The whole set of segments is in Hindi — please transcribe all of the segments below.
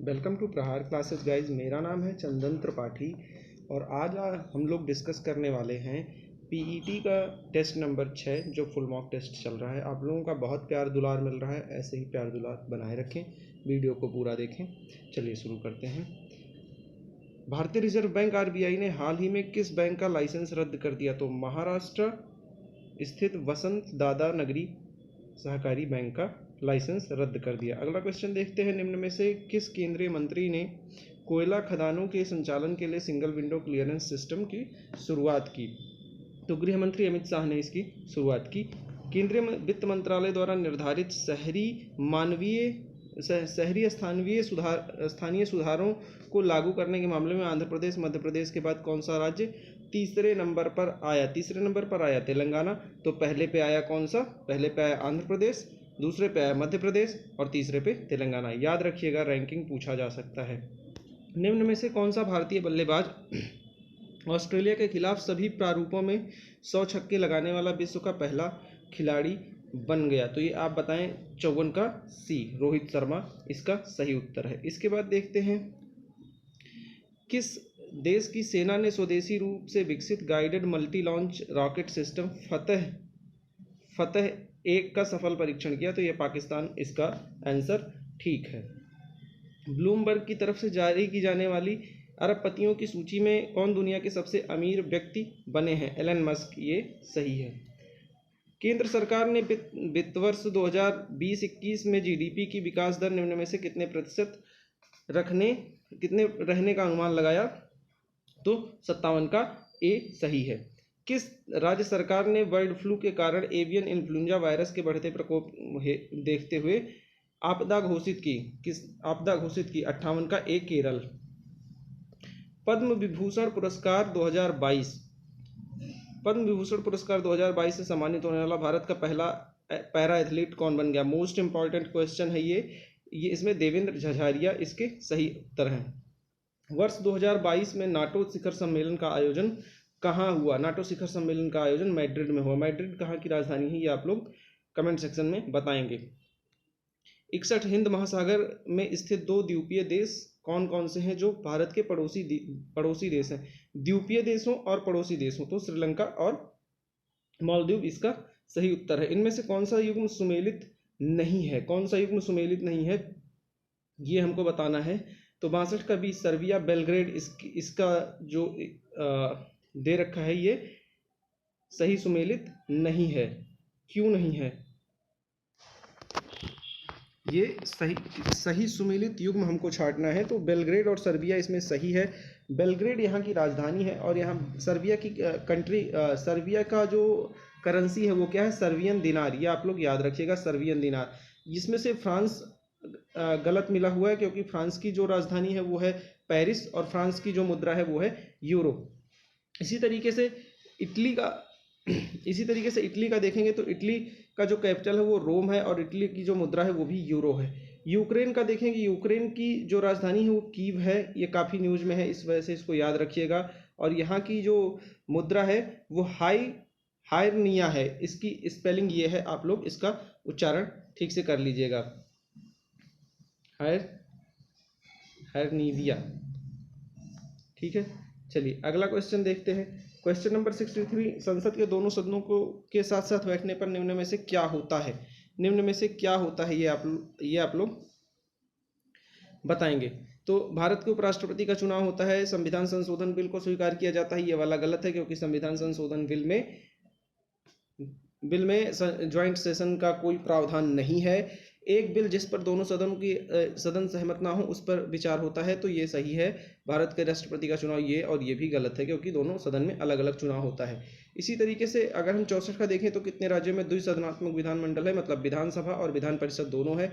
वेलकम टू प्रहार क्लासेस गाइज। मेरा नाम है चंदन त्रिपाठी और आज हम लोग डिस्कस करने वाले हैं पीईटी का टेस्ट नंबर 6 जो फुल मॉक टेस्ट चल रहा है। आप लोगों का बहुत प्यार दुलार मिल रहा है, ऐसे ही प्यार दुलार बनाए रखें, वीडियो को पूरा देखें। चलिए शुरू करते हैं। भारतीय रिजर्व बैंक आरबीआई ने हाल ही में किस बैंक का लाइसेंस रद्द कर दिया? तो महाराष्ट्र स्थित वसंत दादा नगरी सहकारी बैंक का लाइसेंस रद्द कर दिया। अगला क्वेश्चन देखते हैं। निम्न में से किस केंद्रीय मंत्री ने कोयला खदानों के संचालन के लिए सिंगल विंडो क्लियरेंस सिस्टम की शुरुआत की? तो गृह मंत्री अमित शाह ने इसकी शुरुआत की। केंद्रीय वित्त मंत्रालय द्वारा निर्धारित स्थानीय सुधारों को लागू करने के मामले में आंध्र प्रदेश मध्य प्रदेश के बाद कौन सा राज्य तीसरे नंबर पर आया? तेलंगाना। तो पहले पे आया कौन सा? पहले पे आया आंध्र प्रदेश, दूसरे पे आया मध्य प्रदेश और तीसरे पे तेलंगाना। याद रखिएगा, रैंकिंग पूछा जा सकता है। निम्न में से कौन सा भारतीय बल्लेबाज ऑस्ट्रेलिया के खिलाफ सभी प्रारूपों में 100 छक्के लगाने वाला विश्व का पहला खिलाड़ी बन गया? तो ये आप बताएं। 54 का सी, रोहित शर्मा इसका सही उत्तर है। इसके बाद देखते हैं, किस देश की सेना ने स्वदेशी रूप से विकसित guided multi launch rocket system फतह 1 का सफल परीक्षण किया? तो यह पाकिस्तान इसका आंसर ठीक है। ब्लूमबर्ग की तरफ से जारी की जाने वाली अरबपतियों की सूची में कौन दुनिया के सबसे अमीर व्यक्ति बने हैं? एलन मस्क, ये सही है। केंद्र सरकार ने वित्त वर्ष 2020-21 में जीडीपी की विकास दर निम्न में से कितने प्रतिशत रहने का अनुमान लगाया? तो 57 का ए सही है। किस राज्य सरकार ने बर्ड फ्लू के कारण एवियन इन्फ्लुएंजा वायरस के बढ़ते प्रकोप देखते हुए आपदा घोषित की? 58 का ए केरल। पद्म विभूषण पुरस्कार 2022 से सम्मानित होने वाला भारत का पहला पैरा एथलीट कौन बन गया? मोस्ट इंपॉर्टेंट क्वेश्चन है ये इसमें देवेंद्र झझारिया इसके सही उत्तर हैं। वर्ष 2022 में नाटो शिखर सम्मेलन का आयोजन कहाँ हुआ? नाटो शिखर सम्मेलन का आयोजन मैड्रिड में हुआ। मैड्रिड कहाँ की राजधानी है, ये आप लोग कमेंट सेक्शन में बताएंगे। 61 हिंद महासागर में स्थित 2 द्वीपीय देश कौन कौन से हैं जो भारत के पड़ोसी देश हैं? द्वीपीय देशों और पड़ोसी देशों, तो श्रीलंका और मालदीव इसका सही उत्तर है। इनमें से कौन सा युग्म सुमेलित नहीं है? ये हमको बताना है। तो 62 का भी सर्बिया बेलग्रेड इसका जो दे रखा है ये सही सुमेलित नहीं है। क्यों नहीं है? ये सही सुमेलित युग्म हमको छांटना है। तो बेलग्रेड और सर्बिया इसमें सही है। बेलग्रेड यहाँ की राजधानी है और यहाँ सर्बिया का जो करेंसी है वो क्या है? सर्बियन दिनार। ये आप लोग याद रखिएगा, सर्बियन दिनार। इसमें से फ्रांस गलत मिला हुआ है क्योंकि फ्रांस की जो राजधानी है वो है पेरिस और फ्रांस की जो मुद्रा है वो है यूरो। इसी तरीके से इटली का देखेंगे तो इटली का जो कैपिटल है वो रोम है और इटली की जो मुद्रा है वो भी यूरो है। यूक्रेन का देखेंगे, यूक्रेन की जो राजधानी है वो कीव है। ये काफ़ी न्यूज़ में है, इस वजह से इसको याद रखिएगा। और यहाँ की जो मुद्रा है वो हायरनिया है। इसकी स्पेलिंग ये है, आप लोग इसका उच्चारण ठीक से कर लीजिएगा, हायरनिविया। ठीक है, चलिए अगला क्वेश्चन देखते हैं। क्वेश्चन नंबर 63, संसद के दोनों सदनों के साथ साथ बैठने पर निम्न में से क्या होता है? ये आप लोग बताएंगे। तो भारत के उपराष्ट्रपति का चुनाव होता है, संविधान संशोधन बिल को स्वीकार किया जाता है। ये वाला गलत है क्योंकि संविधान संशोधन बिल में ज्वाइंट सेशन का कोई प्रावधान नहीं है। एक बिल जिस पर दोनों सदन सहमत ना हो उस पर विचार होता है, तो ये सही है। भारत के राष्ट्रपति का चुनाव ये, और ये भी गलत है क्योंकि दोनों सदन में अलग अलग चुनाव होता है। इसी तरीके से अगर हम 64 का देखें तो कितने राज्यों में द्विसदनात्मक विधानमंडल है, मतलब विधानसभा और विधान परिषद दोनों है।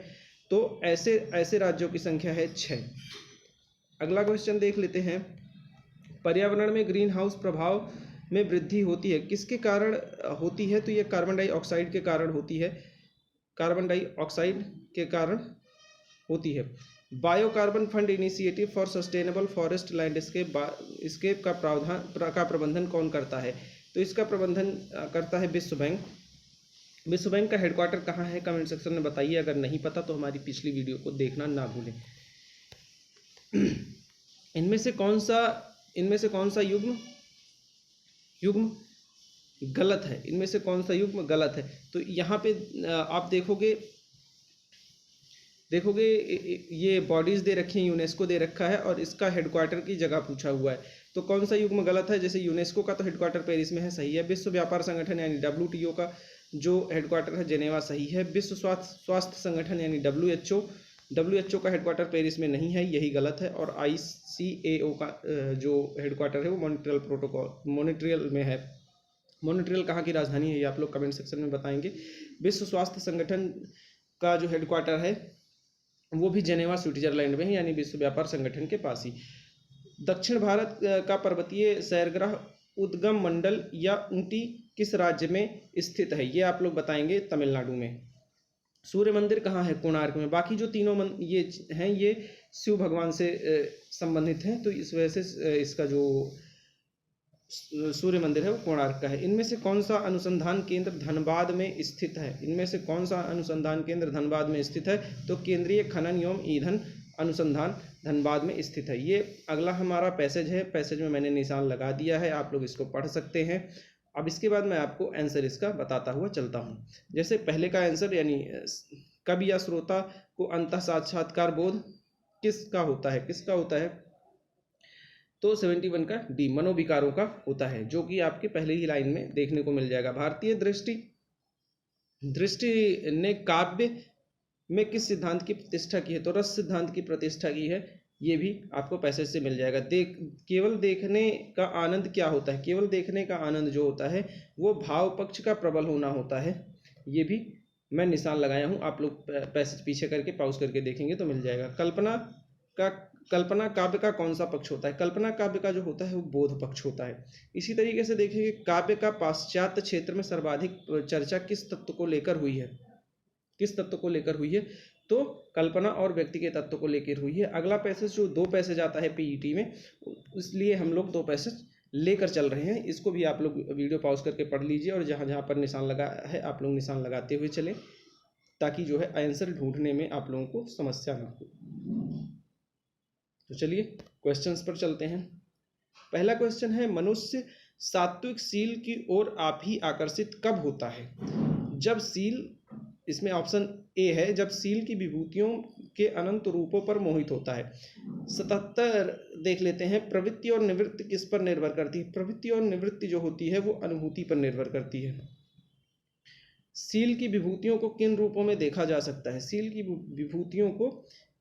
तो ऐसे राज्यों की संख्या है 6। अगला क्वेश्चन देख लेते हैं। पर्यावरण में ग्रीन हाउस प्रभाव में वृद्धि होती है, किसके कारण होती है? तो ये कार्बन डाइऑक्साइड के कारण होती है। Biocarbon fund initiative for sustainable forest landscape का प्रबंधन कौन करता है? तो इसका प्रबंधन करता है विश्व बैंक। विश्व बैंक का हेडक्वार्टर कहाँ है? कमेंट सेक्शन में बताइए। अगर नहीं पता तो हमारी पिछली वीडियो को देखना ना भूलें। इनमें से कौन सा युग्म युग्म गलत है? इनमें से कौन सा युग्म गलत है? तो यहाँ पे आप देखोगे ये बॉडीज दे रखी हैं, यूनेस्को दे रखा है और इसका हेडक्वार्टर की जगह पूछा हुआ है। तो कौन सा युग्म गलत है? जैसे यूनेस्को का तो हेडक्वार्टर पेरिस में है, सही है। विश्व व्यापार संगठन यानी WTO का जो हेडक्वार्टर है जेनेवा, सही है। विश्व स्वास्थ्य संगठन यानी WHO का हेडक्वार्टर पेरिस में नहीं है, यही गलत है। और ICAO का जो हेडक्वार्टर है वो मॉन्ट्रियल में है। मॉन्ट्रियल कहाँ की राजधानी है ये आप लोग कमेंट सेक्शन में बताएंगे। विश्व स्वास्थ्य संगठन का जो हेडक्वार्टर है वो भी जेनेवा स्विट्जरलैंड में है, यानी विश्व व्यापार संगठन के पास ही। दक्षिण भारत का पर्वतीय सैरगृह उद्गम मंडल या ऊटी किस राज्य में स्थित है? ये आप लोग बताएंगे, तमिलनाडु में। सूर्य मंदिर कहाँ है? कोणार्क में। बाकी जो तीनों ये हैं ये शिव भगवान से संबंधित हैं, तो इस वजह से इसका जो सूर्य मंदिर है वो कोणार्क का है। इनमें से कौन सा अनुसंधान केंद्र धनबाद में स्थित है? इनमें से कौन सा अनुसंधान केंद्र धनबाद में स्थित है? तो केंद्रीय खनन एवं ईंधन अनुसंधान धनबाद में स्थित है। ये अगला हमारा पैसेज है, पैसेज में मैंने निशान लगा दिया है, आप लोग इसको पढ़ सकते हैं। अब इसके बाद मैं आपको आंसर इसका बताता हुआ चलता हूँ। जैसे पहले का आंसर यानी कवि या श्रोता को अंतः साक्षात्कार बोध किसका होता है? तो 71 का डी, मनोविकारों का होता है, जो कि आपके पहले ही लाइन में देखने को मिल जाएगा। भारतीय दृष्टि ने काव्य में किस सिद्धांत की प्रतिष्ठा की है? तो रस सिद्धांत की प्रतिष्ठा की है, ये भी आपको पैसेज से मिल जाएगा। केवल देखने का आनंद क्या होता है? केवल देखने का आनंद जो होता है वो भाव पक्ष का प्रबल होना होता है, ये भी मैं निशान लगाया हूँ। आप लोग पैसेज पीछे करके पॉज करके देखेंगे तो मिल जाएगा। कल्पना काव्य का कौन सा पक्ष होता है? कल्पना काव्य का जो होता है वो बोध पक्ष होता है। इसी तरीके से देखेंगे काव्य का पाश्चात्य क्षेत्र में सर्वाधिक चर्चा किस तत्व को लेकर हुई है? तो कल्पना और व्यक्ति के तत्व को लेकर हुई है। अगला पैसेज जो 2 पैसेज आता है PET में, इसलिए हम लोग 2 पैसेज लेकर चल रहे हैं। इसको भी आप लोग वीडियो पॉज करके पढ़ लीजिए और जहाँ जहाँ पर निशान लगा है आप लोग निशान लगाते हुए चलें, ताकि जो है आंसर ढूंढने में आप लोगों को समस्या ना हो। तो चलिए क्वेश्चंस पर चलते हैं। पहला क्वेश्चन है, मनुष्य सात्विक सील की ओर आप ही आकर्षित कब होता है? जब सील, इसमें ऑप्शन ए है, जब सील की विभूतियों के अनंत रूपों पर मोहित होता है। 77 देख लेते हैं, प्रवृत्ति और निवृत्ति किस पर निर्भर करती है? प्रवृत्ति और निवृत्ति जो होती है वो अनुभूति पर निर्भर करती है। सील की विभूतियों को किन रूपों में देखा जा सकता है? सील की विभूतियों को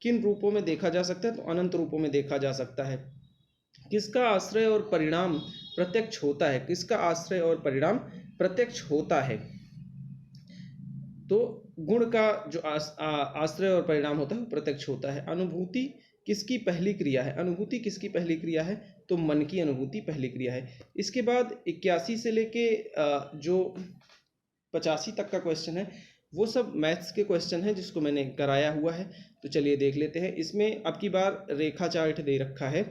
किन रूपों में देखा जा सकता है? तो अनंत रूपों में देखा जा सकता है। किसका आश्रय और परिणाम प्रत्यक्ष होता है? किसका आश्रय और परिणाम प्रत्यक्ष होता है? तो गुण का जो आश्रय और परिणाम होता है वो प्रत्यक्ष होता है। अनुभूति किसकी पहली क्रिया है? अनुभूति किसकी पहली क्रिया है? तो मन की अनुभूति पहली क्रिया है। इसके बाद 81 से लेके जो 85 तक का क्वेश्चन है वो सब मैथ्स के क्वेश्चन हैं जिसको मैंने कराया हुआ है। तो चलिए देख लेते हैं। इसमें अब की बार रेखा चार्ट दे रखा है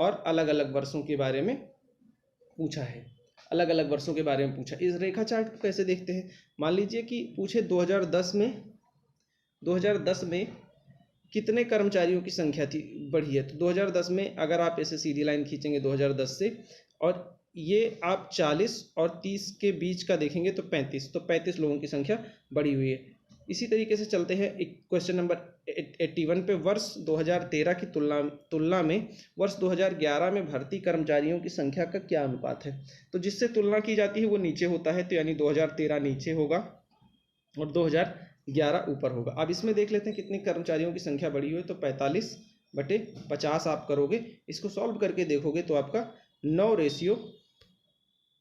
और अलग अलग वर्षों के बारे में पूछा है, अलग अलग वर्षों के बारे में पूछा। इस रेखा चार्ट को कैसे देखते हैं? मान लीजिए कि पूछे 2010 में कितने कर्मचारियों की संख्या थी बढ़ी है। तो 2010 में अगर आप ऐसे सीधी लाइन खींचेंगे 2010 से, और ये आप 40 और 30 के बीच का देखेंगे तो 35, तो 35 लोगों की संख्या बढ़ी हुई है। इसी तरीके से चलते हैं क्वेश्चन नंबर 81 पे। वर्ष 2013 की तुलना में वर्ष 2011 में भर्ती कर्मचारियों की संख्या का क्या अनुपात है? तो जिससे तुलना की जाती है वो नीचे होता है, तो यानी 2013 नीचे होगा और 2011 ऊपर होगा। अब इसमें देख लेते हैं कितने कर्मचारियों की संख्या बढ़ी हुई है। तो 45/50 आप करोगे, इसको सॉल्व करके देखोगे तो आपका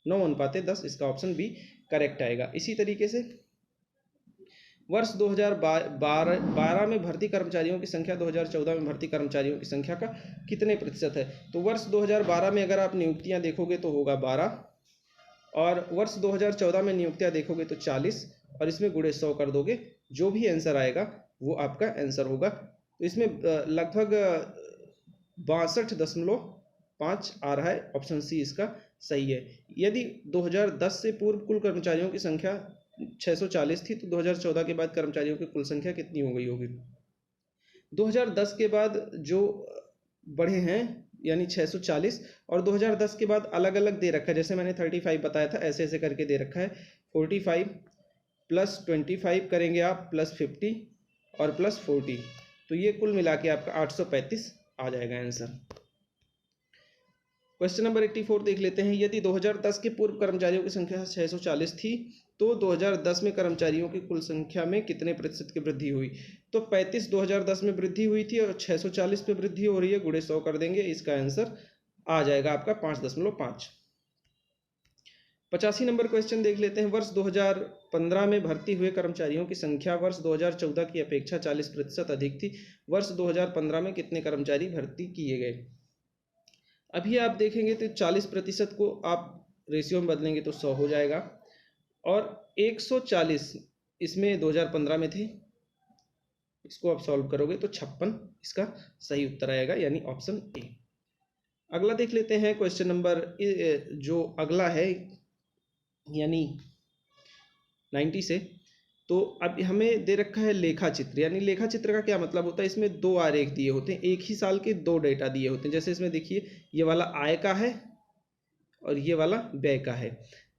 9:10, इसका ऑप्शन बी करेक्ट आएगा। इसी तरीके से वर्ष 2012 में भर्ती कर्मचारियों की संख्या 2014 में भर्ती कर्मचारियों की संख्या का कितने प्रतिशत है? तो वर्ष 2012 में अगर आप नियुक्तियां देखोगे तो होगा 12, और वर्ष 2014 में नियुक्तियां देखोगे तो 40, और इसमें गुणे 100 कर दोगे, जो भी आंसर आएगा वो आपका आंसर होगा। तो इसमें लगभग 62.5 आ रहा है, ऑप्शन सी इसका सही है। यदि 2010 से पूर्व कुल कर्मचारियों की संख्या 640 थी तो 2014 के बाद कर्मचारियों की कुल संख्या कितनी हो गई होगी? 2010 के बाद जो बढ़े हैं यानी 640, और 2010 के बाद अलग अलग दे रखा है, जैसे मैंने 35 बताया था ऐसे ऐसे करके दे रखा है। 45 प्लस 25 करेंगे आप, प्लस 50 और प्लस 40, तो ये कुल मिला के आपका 835 आ जाएगा आंसर। क्वेश्चन नंबर 84 देख लेते हैं। यदि 2010 के पूर्व कर्मचारियों की संख्या 640 थी तो 2010 में कर्मचारियों की कुल संख्या में कितने प्रतिशत की वृद्धि हुई? तो 35 2010 में वृद्धि हुई थी और 640 पे वृद्धि हो रही है, गुणे 100 कर देंगे, इसका आंसर आ जाएगा आपका 5.5। 85 नंबर क्वेश्चन देख लेते हैं। वर्ष 2015 में भर्ती हुए कर्मचारियों की संख्या वर्ष 2014 की अपेक्षा 40% अधिक थी। वर्ष 2015 में कितने कर्मचारी भर्ती किए गए? अभी आप देखेंगे तो 40% को आप रेशियो में बदलेंगे तो 100 हो जाएगा, और 140 इसमें 2015 में थे, इसको आप सॉल्व करोगे तो 56 इसका सही उत्तर आएगा, यानी ऑप्शन ए। अगला देख लेते हैं क्वेश्चन नंबर जो अगला है यानी 90 से। तो अब हमें दे रखा है लेखा चित्र, यानी लेखा चित्र का क्या मतलब होता है? इसमें दो आरेख दिए होते हैं, एक ही साल के दो डेटा दिए होते हैं। जैसे इसमें देखिए ये वाला आय का है और ये वाला व्यय का है।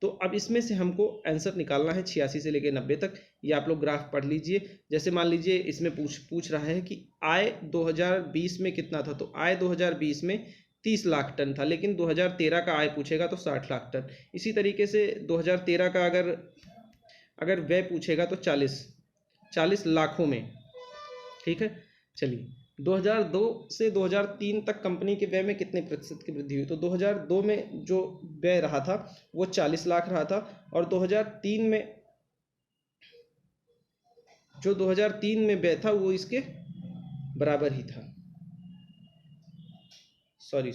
तो अब इसमें से हमको आंसर निकालना है 86 से लेकर 90 तक। ये आप लोग ग्राफ पढ़ लीजिए। जैसे मान लीजिए इसमें पूछ रहा है कि आय 2020 में कितना था, तो आय 2020 में 30 लाख टन था, लेकिन 2013 का आय पूछेगा तो 60 लाख टन। इसी तरीके से 2013 का अगर व्यय पूछेगा तो 40 लाखों में, ठीक है। चलिए 2002 से 2003 तक कंपनी के व्यय में कितने प्रतिशत की वृद्धि हुई? तो 2002 में जो व्यय रहा था वो 40 लाख रहा था, और 2003 में जो 2003 में व्यय था वो इसके बराबर ही था। सॉरी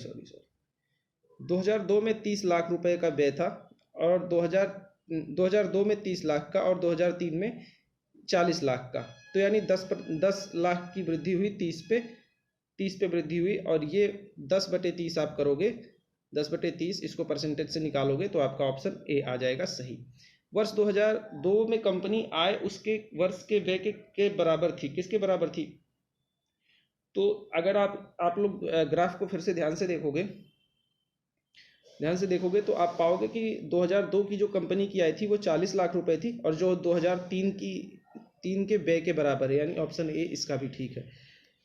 2002 में 30 लाख रुपए का व्यय था, और 2002 में 30 लाख का और 2003 में 40 लाख का, तो यानी 10 लाख की वृद्धि हुई, 30 पे वृद्धि हुई। और ये 10/30 आप करोगे, 10/30 इसको परसेंटेज से निकालोगे तो आपका ऑप्शन ए आ जाएगा सही। वर्ष 2002 में कंपनी आय उसके वर्ष के व्यय के बराबर थी। किसके बराबर थी? तो अगर आप लोग ग्राफ को फिर से ध्यान से देखोगे तो आप पाओगे कि 2002 की जो कंपनी की आय थी वो 40 लाख रुपए थी, और जो 2003 के व्यय के बराबर है, यानी ऑप्शन ए इसका भी ठीक है।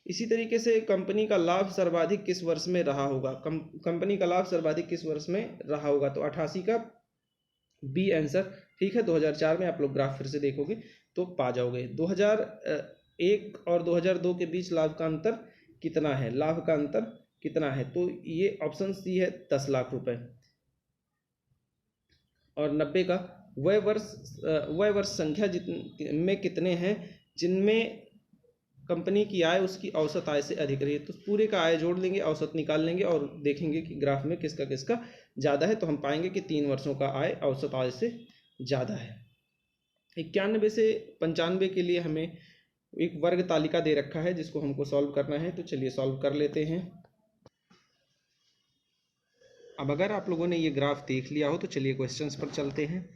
इसी तरीके से कंपनी का लाभ सर्वाधिक किस वर्ष में रहा होगा? कंपनी का लाभ सर्वाधिक किस वर्ष में रहा होगा? तो 88 का बी आंसर ठीक है। 2004 में आप लोग ग्राफ फिर से देखोगे तो पा जाओगे। 2001 और 2002 के बीच लाभ का अंतर कितना है? लाभ का अंतर कितना है? तो ये ऑप्शन सी है 10 लाख रुपए। और 90 का वह वर्ष संख्या में कितने हैं जिनमें कंपनी की आय उसकी औसत आय से अधिक रही है? तो पूरे का आय जोड़ लेंगे, औसत निकाल लेंगे और देखेंगे कि ग्राफ में किसका किसका ज़्यादा है, तो हम पाएंगे कि 3 वर्षों का आय औसत आय से ज़्यादा है। 91 से 95 के लिए हमें एक वर्ग तालिका दे रखा है जिसको हमको सॉल्व करना है, तो चलिए सॉल्व कर लेते हैं। अब अगर आप लोगों ने ये ग्राफ देख लिया हो तो चलिए क्वेश्चंस पर चलते हैं।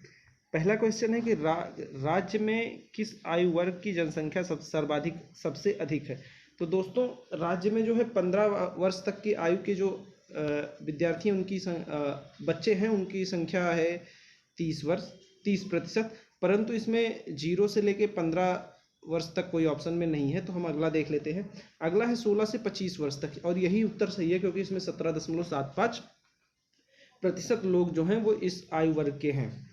पहला क्वेश्चन है कि राज्य में किस आयु वर्ग की जनसंख्या सबसे अधिक है? तो दोस्तों राज्य में जो है 15 वर्ष तक की आयु के जो विद्यार्थी उनकी बच्चे हैं उनकी संख्या है 30%, परंतु इसमें 0 से लेके 15 वर्ष तक कोई ऑप्शन में नहीं है, तो हम अगला देख लेते हैं। अगला है 16 से 25 वर्ष तक, और यही उत्तर सही है क्योंकि इसमें 17.75% लोग जो हैं वो इस आयु वर्ग के हैं।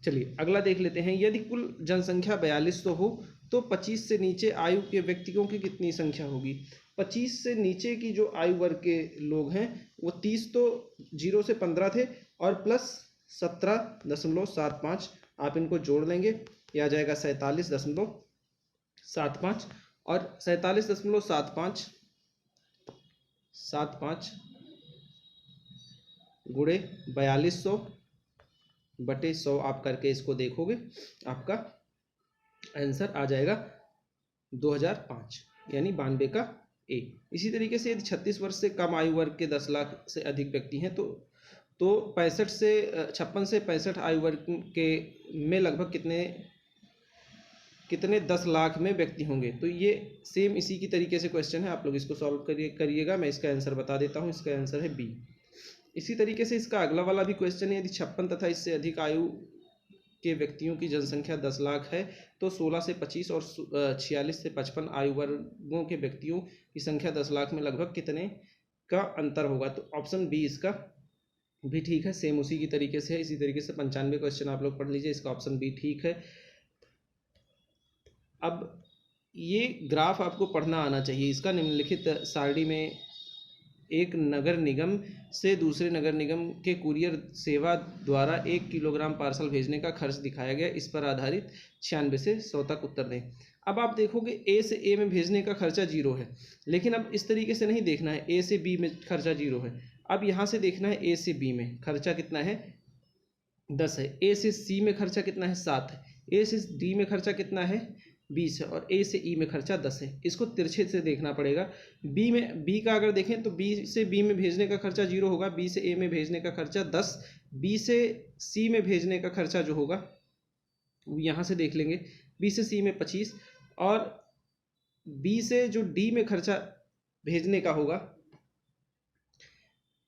चलिए अगला देख लेते हैं। यदि कुल जनसंख्या 4200 हो तो 25 से नीचे आयु के व्यक्तियों की कितनी संख्या होगी? 25 से नीचे की जो आयु वर्ग के लोग हैं वो 30 तो 0 से 15 थे और प्लस 17.75 आप इनको जोड़ लेंगे, ये आ जाएगा 47.75, और 47.75 गुणे 4200/100 आप करके इसको देखोगे, आपका आंसर आ जाएगा 2005, यानी 92 का ए। इसी तरीके से यदि 36 वर्ष से कम आयु वर्ग के 10 लाख से अधिक व्यक्ति हैं तो 56 से 65 आयु वर्ग के में लगभग कितने कितने 10 लाख में व्यक्ति होंगे। तो ये सेम इसी की तरीके से क्वेश्चन है, आप लोग इसको सॉल्व करिएगा। मैं इसका आंसर बता देता हूँ, इसका आंसर है बी। इसी तरीके से इसका अगला वाला भी क्वेश्चन है, यदि 56 तथा इससे अधिक आयु के व्यक्तियों की जनसंख्या 10 लाख है तो 16 से 25 और 46 से 55 आयु वर्गों के व्यक्तियों की संख्या 10 लाख में लगभग कितने का अंतर होगा। तो ऑप्शन बी इसका भी ठीक है, सेम उसी की तरीके से है। इसी तरीके से 95 क्वेश्चन आप लोग पढ़ लीजिए, इसका ऑप्शन बी ठीक है। अब ये ग्राफ आपको पढ़ना आना चाहिए। इसका निम्नलिखित सारणी में एक नगर निगम से दूसरे नगर निगम के कुरियर सेवा द्वारा 1 किलोग्राम पार्सल भेजने का खर्च दिखाया गया, इस पर आधारित 96 से 100 तक उत्तर दें। अब आप देखोगे ए से ए में भेजने का खर्चा 0 है, लेकिन अब इस तरीके से नहीं देखना है ए से बी में खर्चा 0 है। अब यहाँ से देखना है ए से बी में खर्चा कितना है 10 है, ए से सी में खर्चा कितना है 7 है, ए से डी में खर्चा कितना है 20 है और ए से ई में खर्चा 10 है। इसको तिरछे से देखना पड़ेगा। बी का अगर देखें तो बी से बी में भेजने का खर्चा 0 होगा, बी से ए में भेजने का खर्चा 10, बी से सी में भेजने का खर्चा जो होगा वो यहाँ से देख लेंगे, बी से सी में 25 और बी से जो डी में खर्चा भेजने का होगा,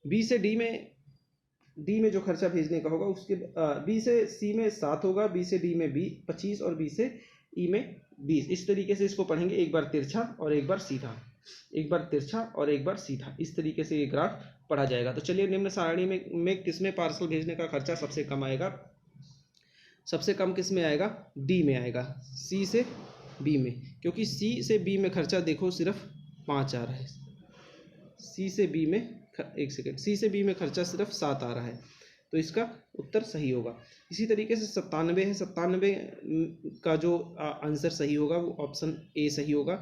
बी से डी में जो खर्चा भेजने का होगा उसके बी से सी में 7 होगा, बी से डी में 25 और बी से ई में 20। इस तरीके से इसको पढ़ेंगे, एक बार तिरछा और एक बार सीधा, एक बार तिरछा और एक बार सीधा, इस तरीके से ये ग्राफ पढ़ा जाएगा। तो चलिए निम्न सारणी में किसमें पार्सल भेजने का खर्चा सबसे कम आएगा। सबसे कम किस में आएगा, डी में आएगा, सी से बी में, क्योंकि सी से बी में खर्चा देखो सिर्फ 5 आ रहा है, सी से बी में सी से बी में खर्चा सिर्फ 7 आ रहा है, तो इसका उत्तर सही होगा। इसी तरीके से 97 है, 97 का जो आंसर सही होगा वो ऑप्शन ए सही होगा।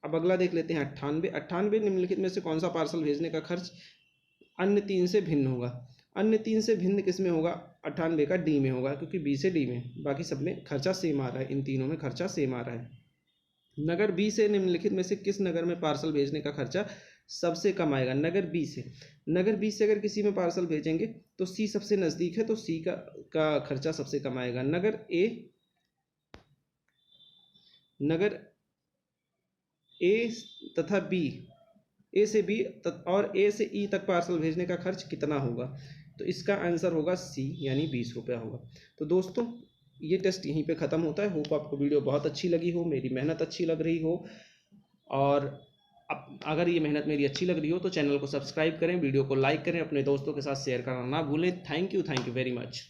अब अगला देख लेते हैं 98। 98 निम्नलिखित में से कौन सा पार्सल भेजने का खर्च अन्य 3 से भिन्न होगा। अन्य 3 से भिन्न किस में होगा, 98 का डी में होगा, क्योंकि बी से डी में, बाकी सब में खर्चा सेम आ रहा है, इन तीनों में खर्चा सेम आ रहा है। नगर बी से निम्नलिखित में से किस नगर में पार्सल भेजने का खर्चा सबसे कम आएगा। नगर बी से अगर किसी में पार्सल भेजेंगे तो सी सबसे नज़दीक है, तो सी का खर्चा सबसे कम आएगा। नगर ए तथा बी, ए से बी और ए से ई तक पार्सल भेजने का खर्च कितना होगा, तो इसका आंसर होगा सी, यानी 20 रुपया होगा। तो दोस्तों ये टेस्ट यहीं पे ख़त्म होता है। होप आपको वीडियो बहुत अच्छी लगी हो, मेरी मेहनत अच्छी लग रही हो, और अब अगर ये मेहनत मेरी अच्छी लग रही हो तो चैनल को सब्सक्राइब करें, वीडियो को लाइक करें, अपने दोस्तों के साथ शेयर करना ना भूलें। Thank you very much.